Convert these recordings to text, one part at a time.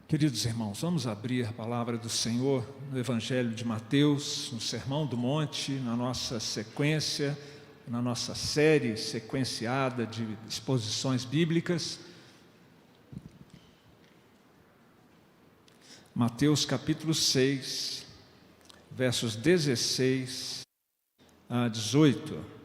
Queridos irmãos, vamos abrir a palavra do Senhor no Evangelho de Mateus, no Sermão do Monte, na nossa sequência, na nossa série sequenciada de exposições bíblicas. Mateus capítulo 6, versos 16 a 18.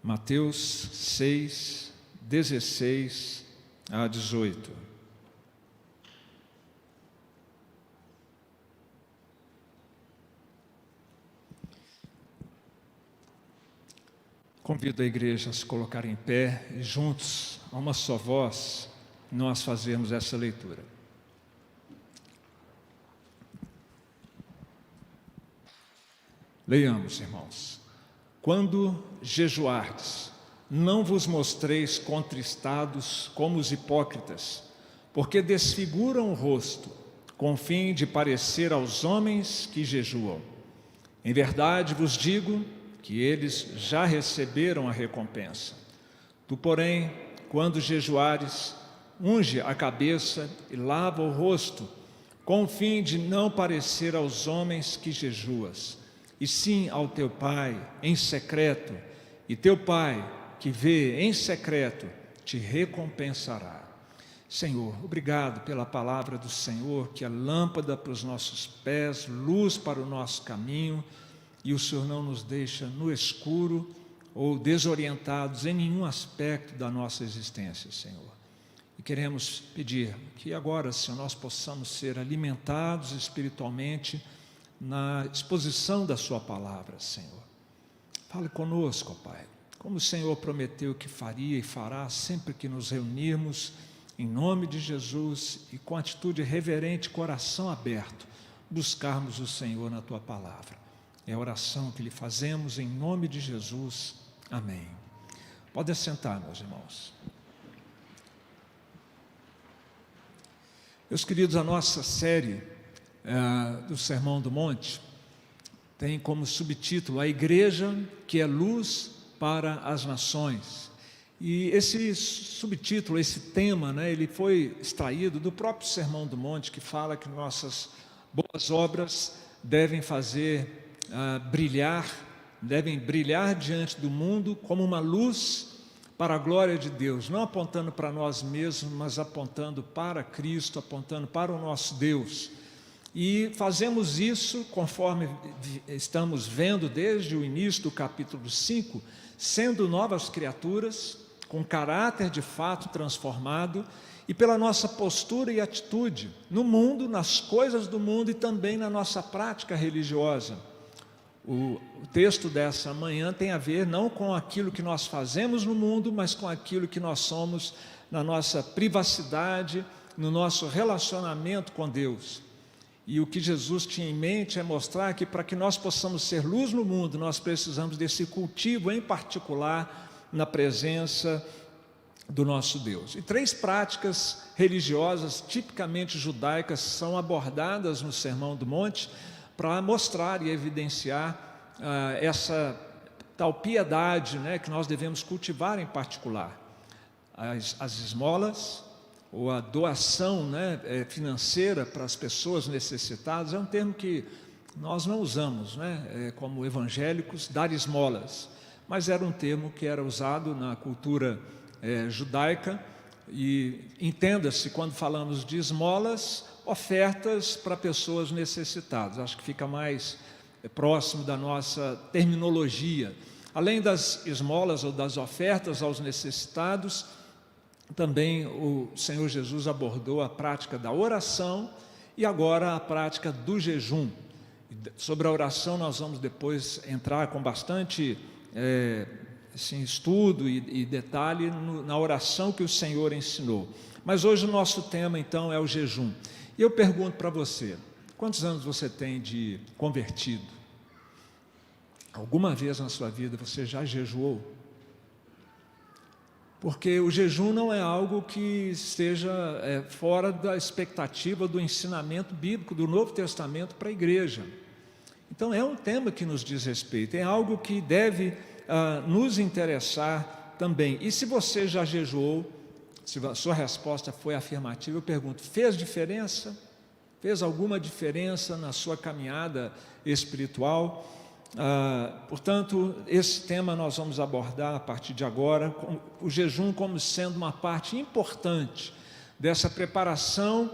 Mateus 6, 16 a 18. Convido a igreja a se colocar em pé e juntos, a uma só voz, nós fazemos essa leitura. Leiamos, irmãos. Quando jejuardes, não vos mostreis contristados como os hipócritas, porque desfiguram o rosto, com o fim de parecer aos homens que jejuam. Em verdade vos digo que eles já receberam a recompensa. Tu, porém, quando jejuares, unge a cabeça e lava o rosto, com o fim de não parecer aos homens que jejuas, e sim ao teu Pai em secreto, e teu Pai que vê em secreto te recompensará. Senhor, obrigado pela palavra do Senhor, que é lâmpada para os nossos pés, luz para o nosso caminho, e o Senhor não nos deixa no escuro ou desorientados em nenhum aspecto da nossa existência, Senhor. E queremos pedir que agora, Senhor, nós possamos ser alimentados espiritualmente na exposição da sua palavra, Senhor. Fale conosco, Pai, como o Senhor prometeu que faria e fará sempre que nos reunirmos, em nome de Jesus, e com atitude reverente, coração aberto, buscarmos o Senhor na tua palavra. É a oração que lhe fazemos em nome de Jesus. Amém. Pode assentar, meus irmãos. Meus queridos, a nossa série do Sermão do Monte tem como subtítulo A Igreja que é luz para as nações. E esse subtítulo, esse tema, ele foi extraído do próprio Sermão do Monte, que fala que nossas boas obras devem devem brilhar diante do mundo como uma luz para a glória de Deus, não apontando para nós mesmos, mas apontando para Cristo, apontando para o nosso Deus. E fazemos isso, conforme estamos vendo desde o início do capítulo 5, sendo novas criaturas, com caráter de fato transformado, e pela nossa postura e atitude no mundo, nas coisas do mundo e também na nossa prática religiosa. O texto dessa manhã tem a ver não com aquilo que nós fazemos no mundo, mas com aquilo que nós somos na nossa privacidade, no nosso relacionamento com Deus. E o que Jesus tinha em mente é mostrar que para que nós possamos ser luz no mundo, nós precisamos desse cultivo em particular na presença do nosso Deus. E 3 práticas religiosas tipicamente judaicas são abordadas no Sermão do Monte para mostrar e evidenciar essa tal piedade, que nós devemos cultivar em particular. As esmolas, ou a doação financeira para as pessoas necessitadas, é um termo que nós não usamos como evangélicos, dar esmolas, mas era um termo que era usado na cultura judaica, e entenda-se, quando falamos de esmolas, ofertas para pessoas necessitadas. Acho que fica mais próximo da nossa terminologia. Além das esmolas ou das ofertas aos necessitados, também o Senhor Jesus abordou a prática da oração e agora a prática do jejum. Sobre a oração nós vamos depois entrar com bastante estudo e detalhe na oração que o Senhor ensinou. Mas hoje o nosso tema então é o jejum. E eu pergunto para você, quantos anos você tem de convertido? Alguma vez na sua vida você já jejuou? Porque o jejum não é algo que esteja fora da expectativa do ensinamento bíblico do Novo Testamento para a igreja. Então é um tema que nos diz respeito, é algo que deve nos interessar também. E se você já jejuou, se a sua resposta foi afirmativa, eu pergunto, fez diferença? Fez alguma diferença na sua caminhada espiritual? Portanto, esse tema nós vamos abordar a partir de agora, o jejum como sendo uma parte importante dessa preparação,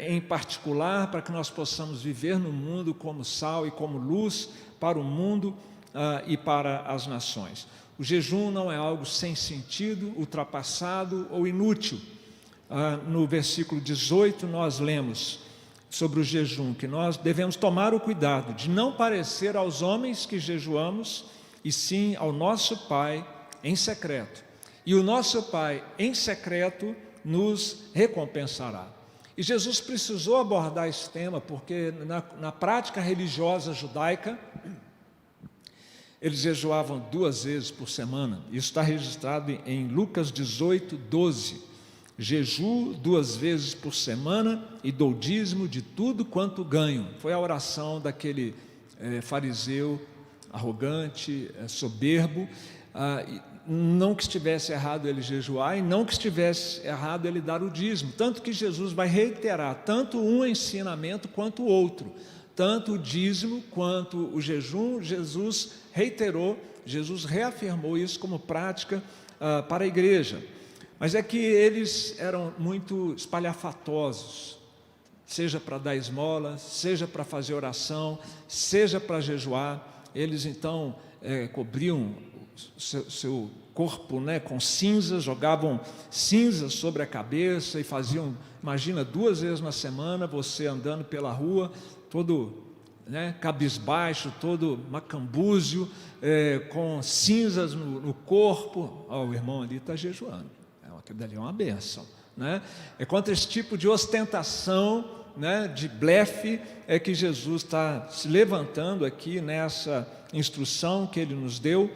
em particular, para que nós possamos viver no mundo como sal e como luz para o mundo e para as nações. O jejum não é algo sem sentido, ultrapassado ou inútil. No versículo 18 nós lemos sobre o jejum, que nós devemos tomar o cuidado de não parecer aos homens que jejuamos, e sim ao nosso Pai em secreto. E o nosso Pai em secreto nos recompensará. E Jesus precisou abordar esse tema, porque na prática religiosa judaica, eles jejuavam 2 vezes por semana. Isso está registrado em Lucas 18, 12. Jejuo 2 vezes por semana e dou dízimo de tudo quanto ganho. Foi a oração daquele fariseu arrogante, soberbo. Não que estivesse errado ele jejuar e não que estivesse errado ele dar o dízimo. Tanto que Jesus vai reiterar tanto um ensinamento quanto o outro. Tanto o dízimo quanto o jejum, Jesus reiterou, Jesus reafirmou isso como prática para a igreja. Mas é que eles eram muito espalhafatosos, seja para dar esmola, seja para fazer oração, seja para jejuar. Eles então cobriam seu corpo, com cinzas, jogavam cinzas sobre a cabeça e faziam, imagina, 2 vezes na semana, você andando pela rua, todo cabisbaixo, todo macambúzio, com cinzas no corpo. O irmão ali está jejuando. Aquilo dali é uma bênção, É contra esse tipo de ostentação, de blefe, é que Jesus está se levantando aqui nessa instrução que Ele nos deu,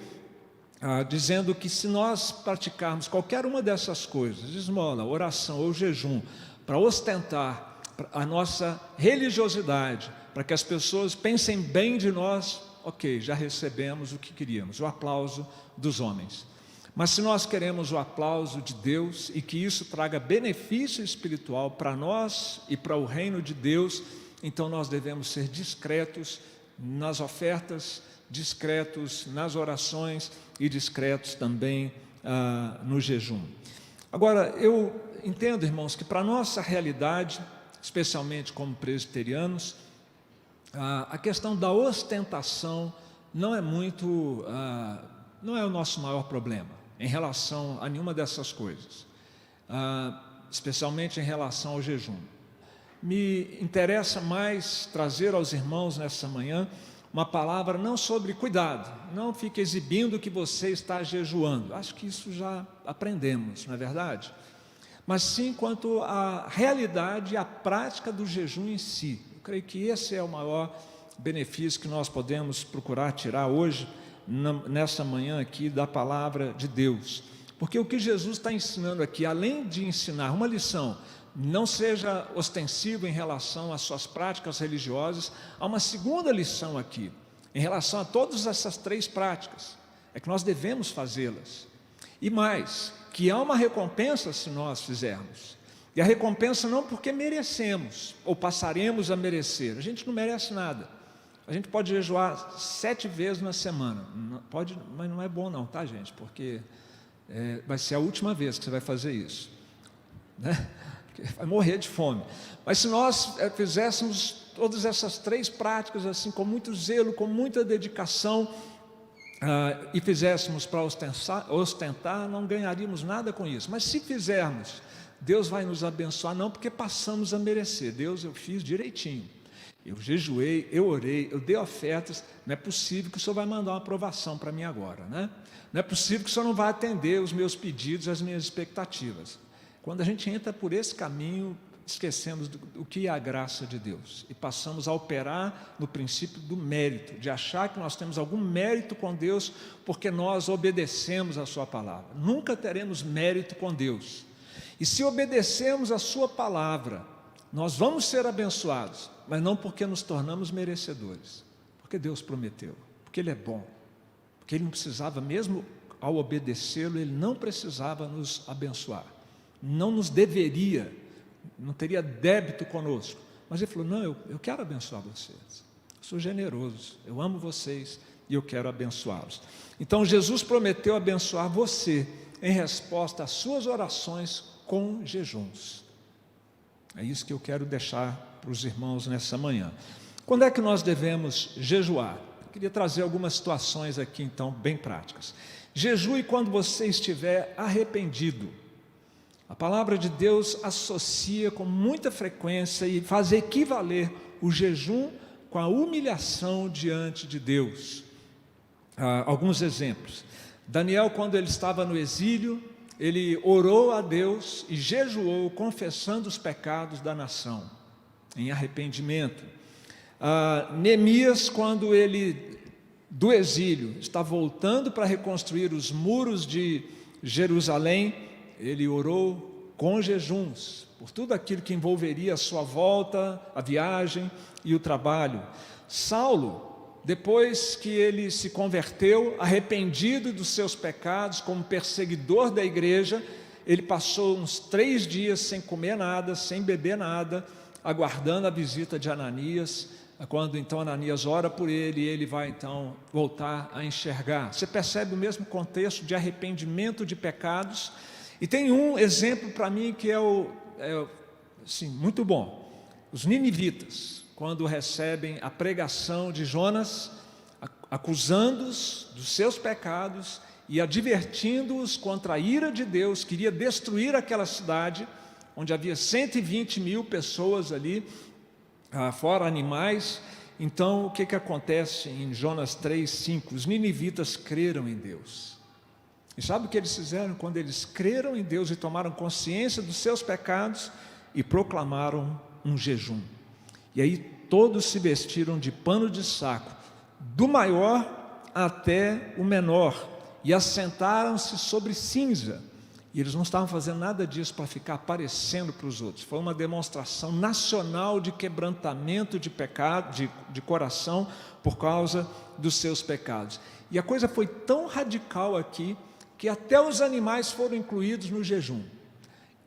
dizendo que se nós praticarmos qualquer uma dessas coisas, esmola, oração ou jejum, para ostentar a nossa religiosidade, para que as pessoas pensem bem de nós, ok, já recebemos o que queríamos, o aplauso dos homens. Mas se nós queremos o aplauso de Deus e que isso traga benefício espiritual para nós e para o reino de Deus, então nós devemos ser discretos nas ofertas, discretos nas orações e discretos também no jejum. Agora, eu entendo, irmãos, que para a nossa realidade, especialmente como presbiterianos, a questão da ostentação não é o nosso maior problema em relação a nenhuma dessas coisas, especialmente em relação ao jejum. Me interessa mais trazer aos irmãos nessa manhã uma palavra não sobre cuidado, não fique exibindo que você está jejuando, acho que isso já aprendemos, não é verdade? Mas sim quanto à realidade e à prática do jejum em si. Eu creio que esse é o maior benefício que nós podemos procurar tirar hoje, nessa manhã aqui, da palavra de Deus. Porque o que Jesus está ensinando aqui, além de ensinar uma lição, não seja ostensivo em relação às suas práticas religiosas, há uma segunda lição aqui, em relação a todas essas 3 práticas, é que nós devemos fazê-las. E mais, que há uma recompensa se nós fizermos. E a recompensa não porque merecemos, ou passaremos a merecer, a gente não merece nada. A gente pode jejuar 7 vezes na semana, pode, mas não é bom não, tá, gente? Porque vai ser a última vez que você vai fazer isso, Porque vai morrer de fome. Mas se nós fizéssemos todas essas 3 práticas assim, com muito zelo, com muita dedicação, e fizéssemos para ostentar, não ganharíamos nada com isso. Mas se fizermos, Deus vai nos abençoar, não porque passamos a merecer. Deus, eu fiz direitinho. Eu jejuei, eu orei, eu dei ofertas. Não é possível que o Senhor vai mandar uma aprovação para mim agora, Não é possível que o Senhor não vai atender os meus pedidos, as minhas expectativas. Quando a gente entra por esse caminho, esquecemos do que é a graça de Deus e passamos a operar no princípio do mérito, de achar que nós temos algum mérito com Deus porque nós obedecemos a sua palavra. Nunca teremos mérito com Deus. E se obedecemos a sua palavra, nós vamos ser abençoados, mas não porque nos tornamos merecedores, porque Deus prometeu, porque Ele é bom, porque Ele não precisava, mesmo ao obedecê-lo, Ele não precisava nos abençoar, não nos deveria, não teria débito conosco, mas Ele falou, não, eu quero abençoar vocês, eu sou generoso, eu amo vocês e eu quero abençoá-los. Então Jesus prometeu abençoar você em resposta às suas orações com jejuns. É isso que eu quero deixar para os irmãos nessa manhã. Quando é que nós devemos jejuar? Eu queria trazer algumas situações aqui, então, bem práticas. Jejue quando você estiver arrependido. A palavra de Deus associa com muita frequência e faz equivaler o jejum com a humilhação diante de Deus. Alguns exemplos. Daniel, quando ele estava no exílio, ele orou a Deus e jejuou, confessando os pecados da nação, em arrependimento. Neemias, quando ele, do exílio, está voltando para reconstruir os muros de Jerusalém, ele orou com jejuns, por tudo aquilo que envolveria a sua volta, a viagem e o trabalho. Saulo, depois que ele se converteu, arrependido dos seus pecados, como perseguidor da igreja, ele passou uns 3 dias sem comer nada, sem beber nada, aguardando a visita de Ananias. Quando então Ananias ora por ele, ele vai então voltar a enxergar. Você percebe o mesmo contexto de arrependimento de pecados. E tem um exemplo para mim que assim, muito bom. Os ninivitas, quando recebem a pregação de Jonas, acusando-os dos seus pecados e advertindo-os contra a ira de Deus, queria destruir aquela cidade, onde havia 120.000 pessoas ali, fora animais. Então, o que acontece em Jonas 3:5? Os ninivitas creram em Deus. E sabe o que eles fizeram? Quando eles creram em Deus e tomaram consciência dos seus pecados e proclamaram um jejum. E aí todos se vestiram de pano de saco, do maior até o menor, e assentaram-se sobre cinza. E eles não estavam fazendo nada disso para ficar aparecendo para os outros. Foi uma demonstração nacional de quebrantamento de pecado, de coração, por causa dos seus pecados. E a coisa foi tão radical aqui, que até os animais foram incluídos no jejum.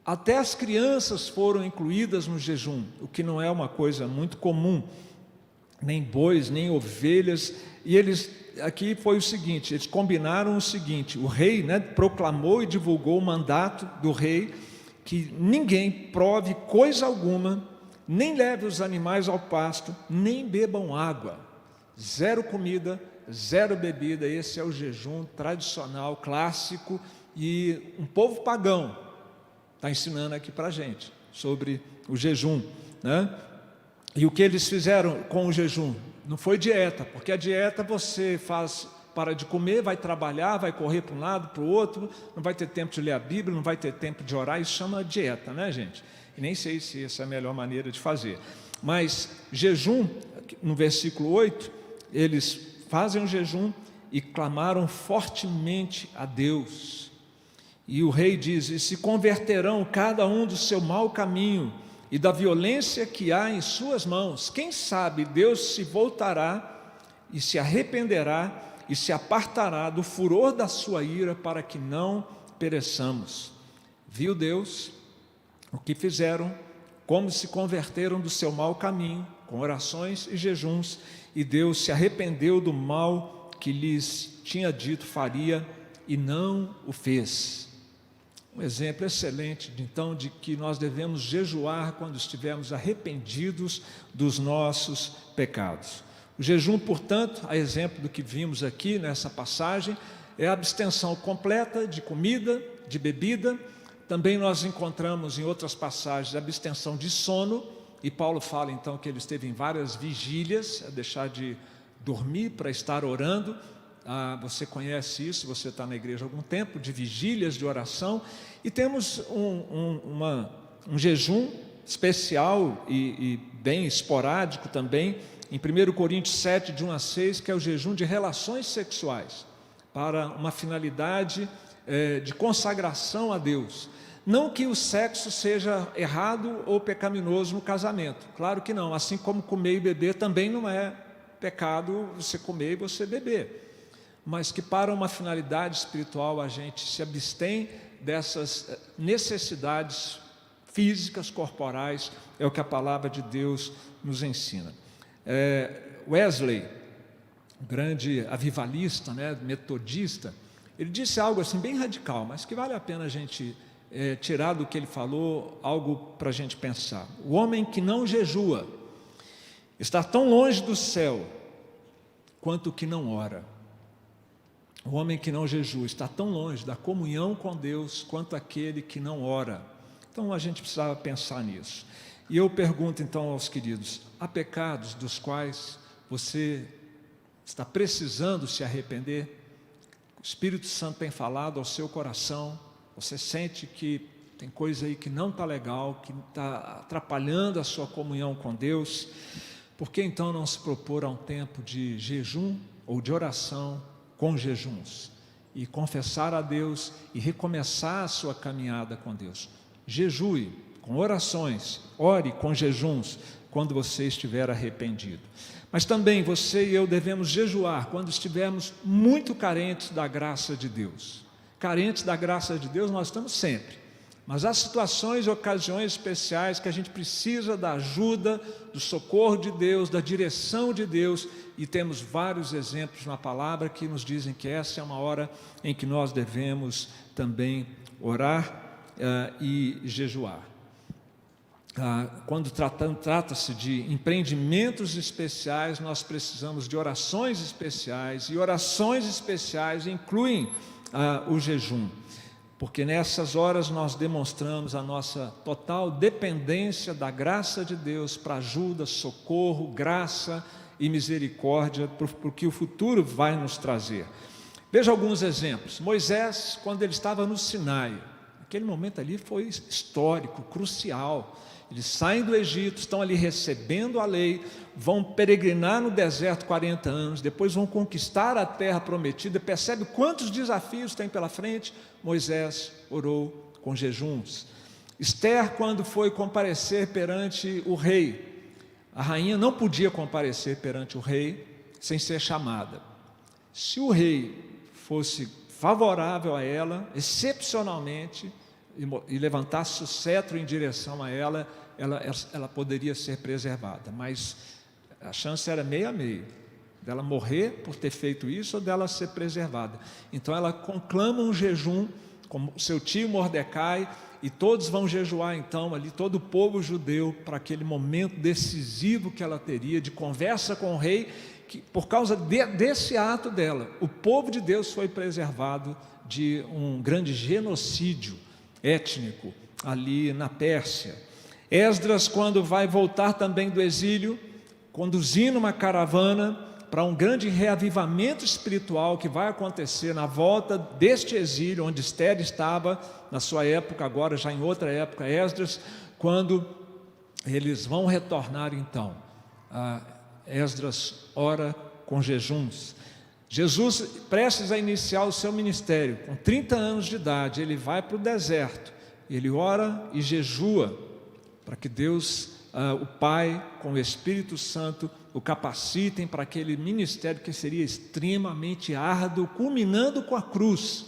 Até as crianças foram incluídas no jejum, o que não é uma coisa muito comum, nem bois, nem ovelhas. E aqui foi o seguinte, eles combinaram o seguinte, o rei, proclamou e divulgou o mandato do rei, que ninguém prove coisa alguma, nem leve os animais ao pasto, nem bebam água, 0 comida, 0 bebida. Esse é o jejum tradicional, clássico, e um povo pagão está ensinando aqui para a gente sobre o jejum, E o que eles fizeram com o jejum? Não foi dieta, porque a dieta você para de comer, vai trabalhar, vai correr para um lado, para o outro, não vai ter tempo de ler a Bíblia, não vai ter tempo de orar. Isso chama dieta, gente? E nem sei se essa é a melhor maneira de fazer. Mas jejum, no versículo 8, eles fazem um jejum e clamaram fortemente a Deus. E o rei diz, e se converterão cada um do seu mau caminho e da violência que há em suas mãos. Quem sabe Deus se voltará e se arrependerá e se apartará do furor da sua ira para que não pereçamos. Viu Deus o que fizeram, como se converteram do seu mau caminho, com orações e jejuns, e Deus se arrependeu do mal que lhes tinha dito faria e não o fez. Um exemplo excelente, então, de que nós devemos jejuar quando estivermos arrependidos dos nossos pecados. O jejum, portanto, a exemplo do que vimos aqui nessa passagem, é a abstenção completa de comida, de bebida. Também nós encontramos em outras passagens a abstenção de sono, e Paulo fala então que ele esteve em várias vigílias, deixar de dormir para estar orando. Você conhece isso, você está na igreja há algum tempo, de vigílias de oração. E temos um jejum especial e bem esporádico também, em 1 Coríntios 7, de 1 a 6, que é o jejum de relações sexuais, para uma finalidade de consagração a Deus. Não que o sexo seja errado ou pecaminoso no casamento, claro que não, assim como comer e beber também não é pecado você comer e você beber. mas que para uma finalidade espiritual a gente se abstém dessas necessidades físicas, corporais, é o que a palavra de Deus nos ensina. Wesley, grande avivalista, né, metodista, ele disse algo assim bem radical, mas que vale a pena a gente tirar do que ele falou algo para a gente pensar. O homem que não jejua está tão longe do céu quanto o que não ora. O homem que não jejua está tão longe da comunhão com Deus quanto aquele que não ora. Então a gente precisava pensar nisso. E eu pergunto então aos queridos: há pecados dos quais você está precisando se arrepender? O Espírito Santo tem falado ao seu coração, você sente que tem coisa aí que não está legal, que está atrapalhando a sua comunhão com Deus. Por que então não se propor a um tempo de jejum ou de oração com jejuns? E confessar a Deus e recomeçar a sua caminhada com Deus. Jejue com orações, ore com jejuns quando você estiver arrependido. Mas também você e eu devemos jejuar quando estivermos muito carentes da graça de Deus. Carentes da graça de Deus nós estamos sempre, mas há situações e ocasiões especiais que a gente precisa da ajuda, do socorro de Deus, da direção de Deus, e temos vários exemplos na palavra que nos dizem que essa é uma hora em que nós devemos também orar e jejuar. Quando trata-se de empreendimentos especiais, nós precisamos de orações especiais, e orações especiais incluem o jejum, porque nessas horas nós demonstramos a nossa total dependência da graça de Deus para ajuda, socorro, graça e misericórdia, porque o futuro vai nos trazer. Veja alguns exemplos. Moisés, quando ele estava no Sinai, aquele momento ali foi histórico, crucial. Eles saem do Egito, estão ali recebendo a lei, vão peregrinar no deserto 40 anos, depois vão conquistar a terra prometida. Percebe quantos desafios tem pela frente? Moisés orou com jejuns. Esther, quando foi comparecer perante o rei, a rainha não podia comparecer perante o rei sem ser chamada. Se o rei fosse favorável a ela, excepcionalmente, e levantasse o cetro em direção a ela, ela poderia ser preservada, mas a chance era meio a meio, dela morrer por ter feito isso ou dela ser preservada. Então ela conclama um jejum com seu tio Mordecai, e todos vão jejuar então ali, todo o povo judeu, para aquele momento decisivo que ela teria de conversa com o rei, que por causa desse ato dela, o povo de Deus foi preservado de um grande genocídio étnico ali na Pérsia. Esdras, quando vai voltar também do exílio, conduzindo uma caravana para um grande reavivamento espiritual que vai acontecer na volta deste exílio, onde Esther estava na sua época, agora já em outra época, Esdras, quando eles vão retornar então, Esdras ora com jejuns. Jesus, prestes a iniciar o seu ministério, com 30 anos de idade, ele vai para o deserto, ele ora e jejua, para que Deus, o Pai, com o Espírito Santo, o capacitem para aquele ministério que seria extremamente árduo, culminando com a cruz.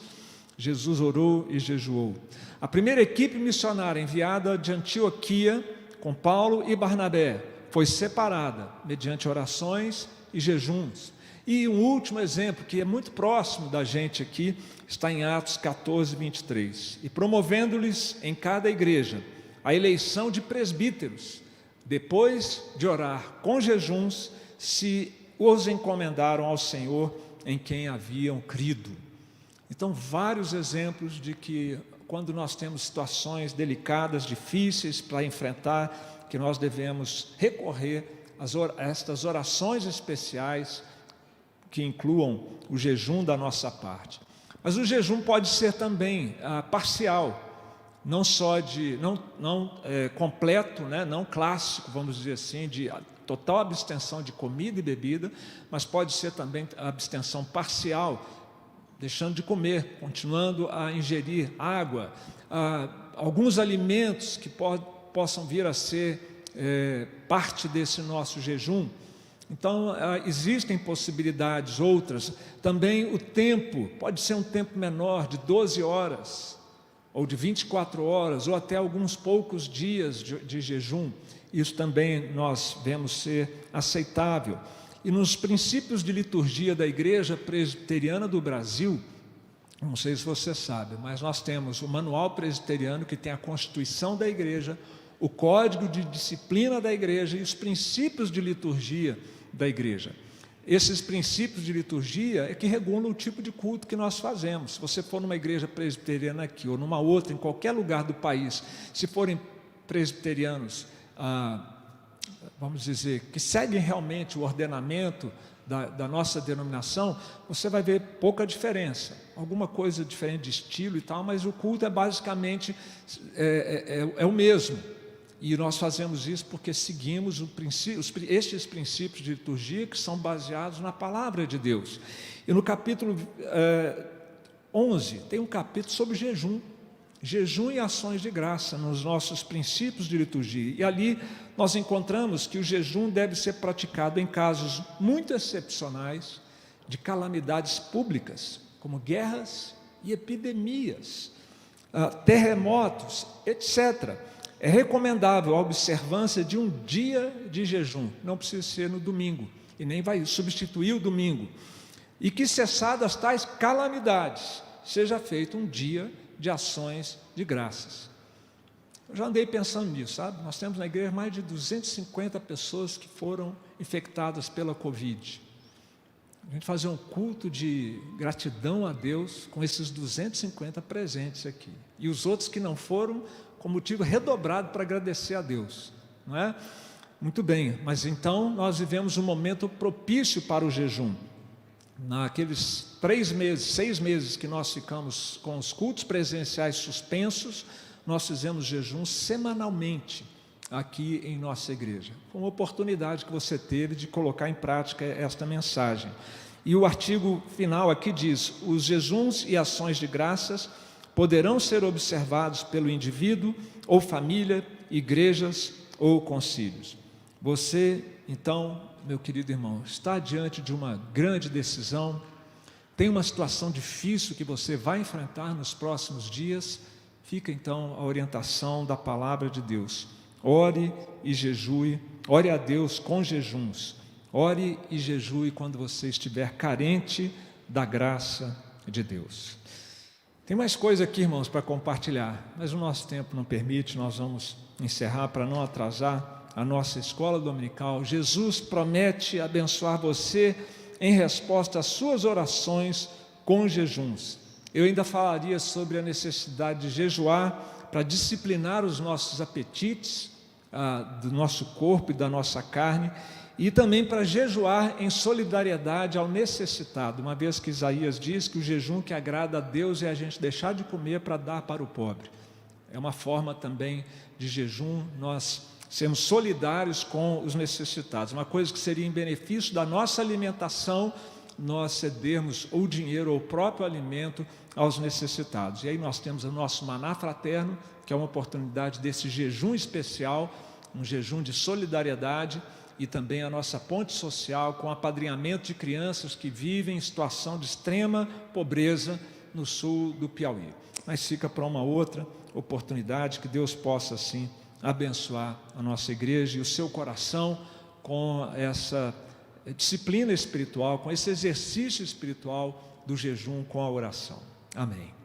Jesus orou e jejuou. A primeira equipe missionária enviada de Antioquia, com Paulo e Barnabé, foi separada mediante orações e jejuns. E um último exemplo, que é muito próximo da gente aqui, está em Atos 14, 23. E promovendo-lhes em cada igreja a eleição de presbíteros, depois de orar com jejuns, se os encomendaram ao Senhor em quem haviam crido. Então, vários exemplos de que quando nós temos situações delicadas, difíceis para enfrentar, que nós devemos recorrer a estas orações especiais que incluam o jejum da nossa parte. Mas o jejum pode ser também parcial, não só completo, né, não clássico, vamos dizer assim, de total abstenção de comida e bebida, mas pode ser também abstenção parcial, deixando de comer, continuando a ingerir água, alguns alimentos que possam vir a ser parte desse nosso jejum. Então, existem possibilidades outras. Também o tempo, pode ser um tempo menor, de 12 horas, ou de 24 horas, ou até alguns poucos dias de jejum. Isso também nós vemos ser aceitável. E nos princípios de liturgia da Igreja Presbiteriana do Brasil, não sei se você sabe, mas nós temos o Manual Presbiteriano, que tem a Constituição da Igreja, o Código de Disciplina da Igreja e os princípios de liturgia da Igreja. Esses princípios de liturgia é que regulam o tipo de culto que nós fazemos. Se você for numa igreja presbiteriana aqui ou numa outra, em qualquer lugar do país, se forem presbiterianos, vamos dizer, que seguem realmente o ordenamento da nossa denominação, você vai ver pouca diferença, alguma coisa diferente de estilo e tal, mas o culto é basicamente o mesmo. E nós fazemos isso porque seguimos estes princípios de liturgia que são baseados na palavra de Deus. E no capítulo 11, tem um capítulo sobre jejum e ações de graça nos nossos princípios de liturgia. E ali nós encontramos que o jejum deve ser praticado em casos muito excepcionais de calamidades públicas, como guerras e epidemias, terremotos, etc. É recomendável a observância de um dia de jejum, não precisa ser no domingo, e nem vai substituir o domingo, e que cessadas tais calamidades, seja feito um dia de ações de graças. Eu já andei pensando nisso, sabe? Nós temos na igreja mais de 250 pessoas que foram infectadas pela Covid. A gente fazer um culto de gratidão a Deus com esses 250 presentes aqui. E os outros que não foram, com motivo redobrado para agradecer a Deus, não é? Muito bem, mas então nós vivemos um momento propício para o jejum. Naqueles 6 meses que nós ficamos com os cultos presenciais suspensos, nós fizemos jejum semanalmente aqui em nossa igreja. Foi uma oportunidade que você teve de colocar em prática esta mensagem. E o artigo final aqui diz: os jejuns e ações de graças poderão ser observados pelo indivíduo ou família, igrejas ou concílios. Você, então, meu querido irmão, está diante de uma grande decisão, tem uma situação difícil que você vai enfrentar nos próximos dias. Fica então a orientação da palavra de Deus. Ore e jejue, ore a Deus com jejuns, ore e jejue quando você estiver carente da graça de Deus. Tem mais coisa aqui, irmãos, para compartilhar, mas o nosso tempo não permite, nós vamos encerrar para não atrasar a nossa escola dominical. Jesus promete abençoar você em resposta às suas orações com jejuns. Eu ainda falaria sobre a necessidade de jejuar para disciplinar os nossos apetites, do nosso corpo e da nossa carne, e também para jejuar em solidariedade ao necessitado, uma vez que Isaías diz que o jejum que agrada a Deus é a gente deixar de comer para dar para o pobre. É uma forma também de jejum, nós sermos solidários com os necessitados. Uma coisa que seria em benefício da nossa alimentação, nós cedermos ou dinheiro ou o próprio alimento aos necessitados. E aí nós temos o nosso maná fraterno, que é uma oportunidade desse jejum especial, um jejum de solidariedade, e também a nossa ponte social com apadrinhamento de crianças que vivem em situação de extrema pobreza no sul do Piauí. Mas fica para uma outra oportunidade, que Deus possa assim abençoar a nossa igreja e o seu coração com essa disciplina espiritual, com esse exercício espiritual do jejum com a oração. Amém.